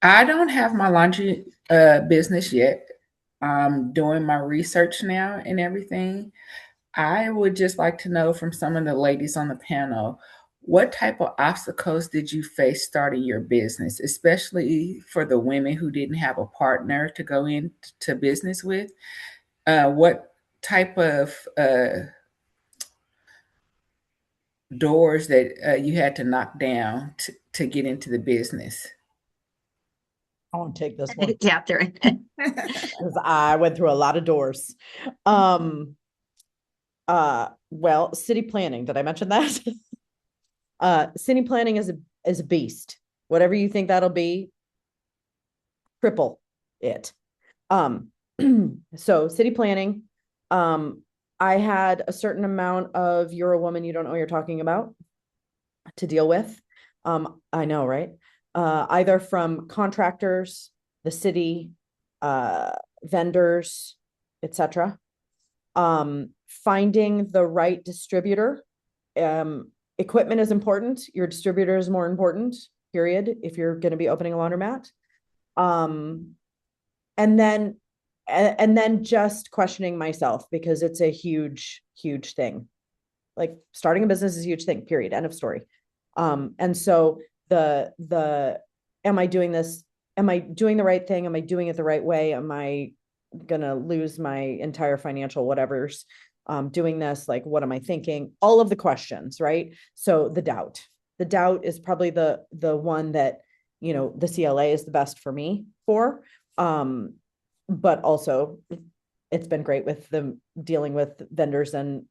I don't have my laundry business yet. I'm doing my research now and everything. I would just like to know from some of the ladies on the panel, what type of obstacles did you face starting your business, especially for the women who didn't have a partner to go into business with? What type of doors that you had to knock down to get into the business? I want to take this one Catherine. because I went through a lot of doors. Um, well, city planning. Did I mention that? City planning is a beast. Whatever you think that'll be, triple it. Um, so city planning. Um, I had a certain amount of you're a woman, you don't know what you're talking about to deal with. I know, right? Either from contractors, the city, uh, vendors, etc. Finding the right distributor. Equipment is important. Your distributor is more important, period, if you're going to be opening a laundromat. Um, and then and then just questioning myself because it's a huge thing. Like starting a business is a huge thing, period. End of story. And so the am I doing this? Am I doing the right thing? Am I doing it the right way? Am I gonna lose my entire financial whatever's doing this? Like, what am I thinking? All of the questions, right? So the doubt is probably the one that the CLA is the best for me for. But also it's been great with them dealing with vendors and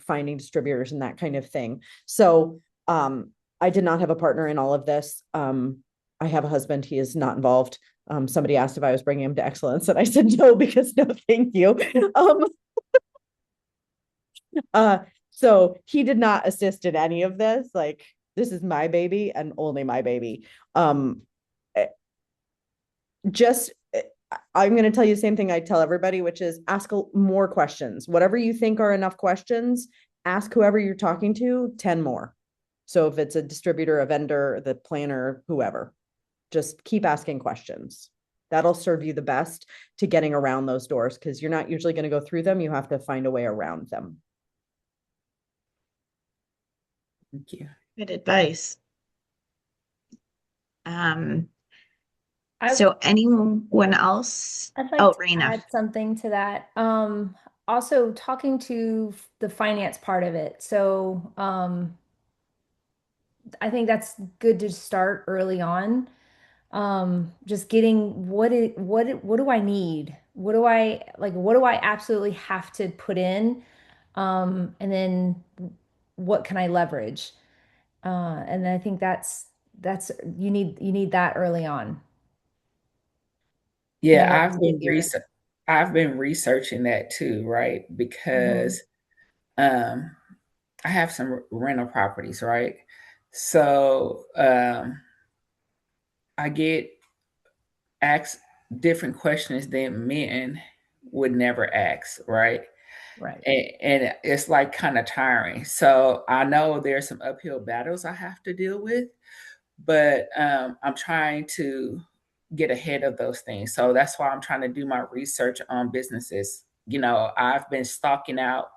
finding distributors and that kind of thing. So I did not have a partner in all of this. I have a husband. He is not involved. Somebody asked if I was bringing him to excellence, and I said no because no, thank you. Um, uh, so he did not assist in any of this. Like this is my baby and only my baby. Um, eh, just I'm going to tell you the same thing I tell everybody, which is ask more questions. Whatever you think are enough questions, ask whoever you're talking to 10 more. So if it's a distributor, a vendor, the planner, whoever, just keep asking questions. That'll serve you the best to getting around those doors because you're not usually going to go through them. You have to find a way around them. Thank you. Good advice. Um, I so anyone else? I'd like Oh, to Raina. add something to that. Also talking to the finance part of it. So, I think that's good to start early on. Just getting what do I need? What do I like? What do I absolutely have to put in? And then what can I leverage? And I think that's you need that early on. And then Yeah, once you get your I've been researching that too, right? Mhm. Because um I have some rental properties, right? So I get asked different questions that men would never ask, right? Right. And it's like kind of tiring. So I know there's some uphill battles I have to deal with, but I'm trying to get ahead of those things. So that's why I'm trying to do my research on businesses. I've been stalking out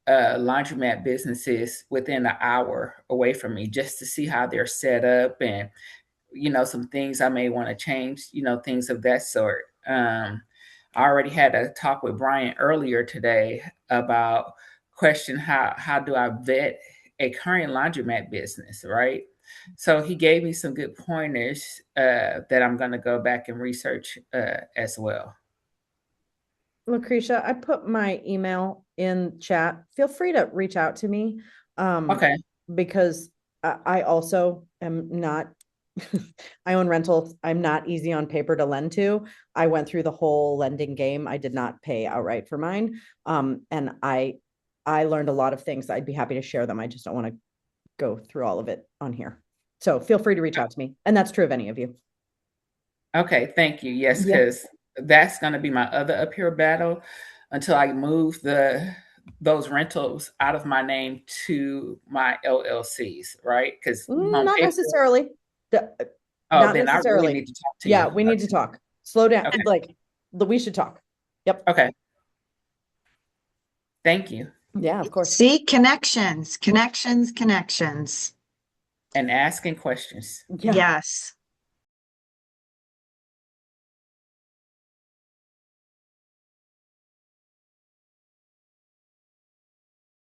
laundromat businesses within an hour away from me just to see how they're set up and some things I may want to change, things of that sort. I already had a talk with Brian earlier today about question how do I vet a current laundromat business, right? So he gave me some good pointers that I'm going to go back and research as well. Lucretia, I put my email in chat. Feel free to reach out to me Okay. because I also am not, I own rentals. I'm not easy on paper to lend to. I went through the whole lending game. I did not pay outright for mine. And I learned a lot of things. I'd be happy to share them. I just don't want to go through all of it on here. So feel free to reach out to me. And that's true of any of you. Okay. Thank you. Yes, Yeah. because that's going to be my other uphill battle until I move those rentals out of my name to my LLCs, right? Because on Not paper, necessarily. Oh, Not then I really necessarily. need to talk to Yeah, you. we need to talk. Slow down. Okay. Like, we should talk. Yep. Okay. Thank you. Yeah, of course. See, connections, connections, connections. And asking questions. Yeah. Yes.